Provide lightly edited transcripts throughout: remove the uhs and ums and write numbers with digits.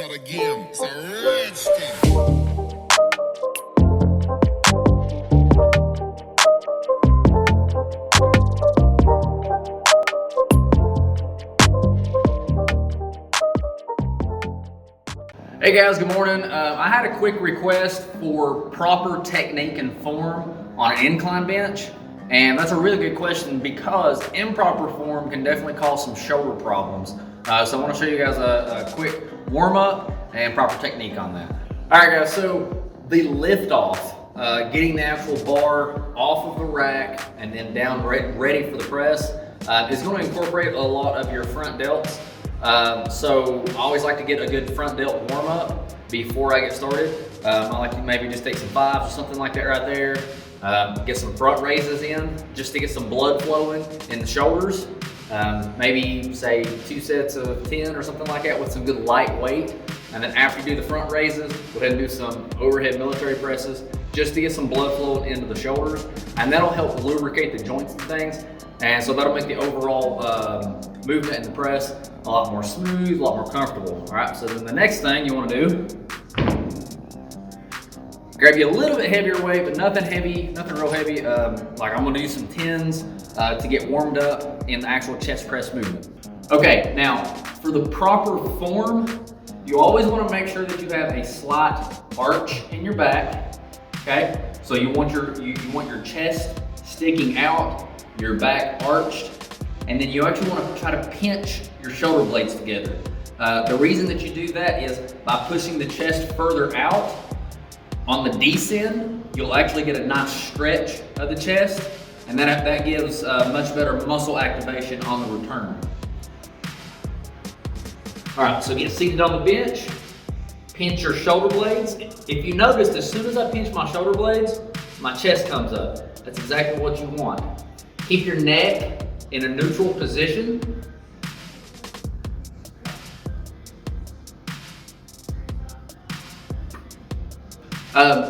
start again. It's a red skin. Hey guys, good morning. I had a quick request for proper technique and form on an incline bench, and that's a really good question because improper form can definitely cause some shoulder problems. So I want to show you guys a quick warm up and proper technique on that. All right guys, so the lift off, getting the actual bar off of the rack and then down ready for the press is going to incorporate a lot of your front delts. So I always like to get a good front delt warm up before I get started. I like to maybe just take some fives or something like that right there. Get some front raises in just to get some blood flowing in the shoulders. Maybe say 2 sets of 10 or something like that with some good light weight. And then after you do the front raises, go ahead and do some overhead military presses just to get some blood flowing into the shoulders. And that'll help lubricate the joints and things. And so that'll make the overall movement in the press a lot more smooth, a lot more comfortable. All right, so then the next thing you want to do, grab you a little bit heavier weight, but nothing heavy, nothing real heavy. Like I'm going to use some 10s to get warmed up in the actual chest press movement. Okay, now for the proper form, you always want to make sure that you have a slight arch in your back. Okay, so you want your chest sticking out, your back arched, and then you actually want to try to pinch your shoulder blades together. The reason that you do that is by pushing the chest further out. On the descend, you'll actually get a nice stretch of the chest, and that gives much better muscle activation on the return. All right, so get seated on the bench, pinch your shoulder blades. If you noticed, as soon as I pinch my shoulder blades, my chest comes up. That's exactly what you want. Keep your neck in a neutral position.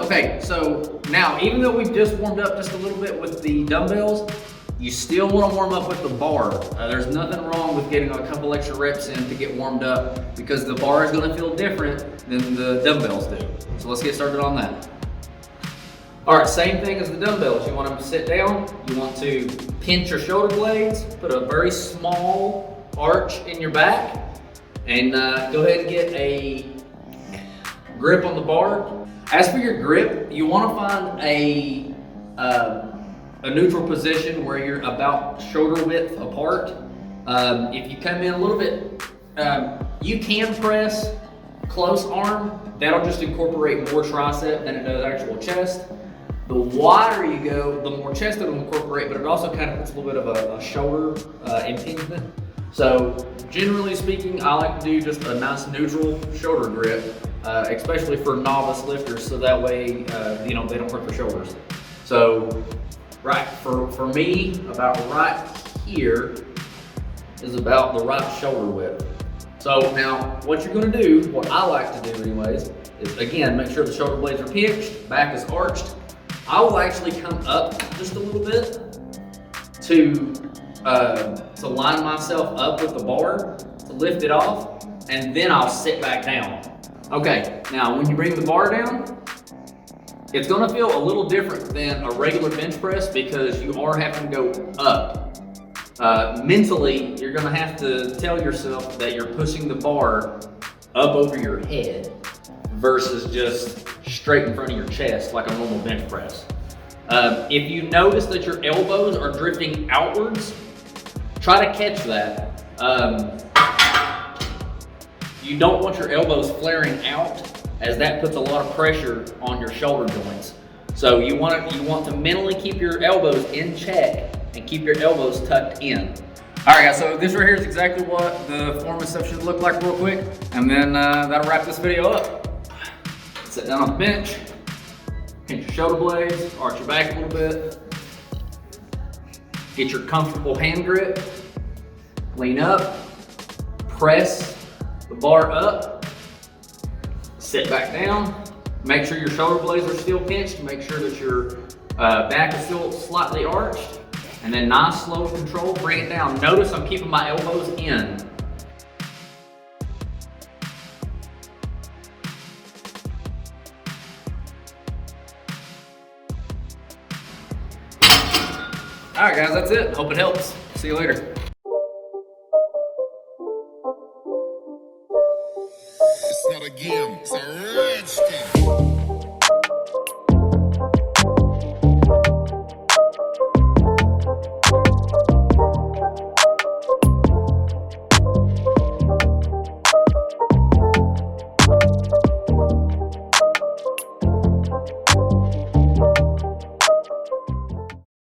Okay, so now even though we've just warmed up just a little bit with the dumbbells, you still want to warm up with the bar. There's nothing wrong with getting a couple extra reps in to get warmed up because the bar is going to feel different than the dumbbells do. So let's get started on that. All right, same thing as the dumbbells. You want them to sit down. You want to pinch your shoulder blades, put a very small arch in your back, and go ahead and get a grip on the bar. As for your grip, you want to find a neutral position where you're about shoulder width apart. If you come in a little bit, you can press close arm. That'll just incorporate more tricep than it does actual chest. The wider you go, the more chest it'll incorporate, but it also kind of puts a little bit of a shoulder impingement. So generally speaking, I like to do just a nice neutral shoulder grip, especially for novice lifters, so that way they don't hurt their shoulders. So right, for me, about right here is about the right shoulder width. So now what you're gonna do, what I like to do anyways, is again, make sure the shoulder blades are pinched, back is arched. I will actually come up just a little bit to line myself up with the bar, to lift it off, and then I'll sit back down. Okay, now when you bring the bar down, it's gonna feel a little different than a regular bench press because you are having to go up. Mentally, you're gonna have to tell yourself that you're pushing the bar up over your head versus just straight in front of your chest like a normal bench press. If you notice that your elbows are drifting outwards, try to catch that. You don't want your elbows flaring out, as that puts a lot of pressure on your shoulder joints. So you want to mentally keep your elbows in check and keep your elbows tucked in. All right guys, so this right here is exactly what the form and stuff should look like real quick, and then that'll wrap this video up. Sit down on the bench, pinch your shoulder blades, arch your back a little bit, get your comfortable hand grip, lean up, press the bar up, sit back down, make sure your shoulder blades are still pinched, make sure that your back is still slightly arched, and then nice slow control, bring it down. Notice I'm keeping my elbows in. right, guys, that's it. Hope it helps. See you later. It's not a game, it's a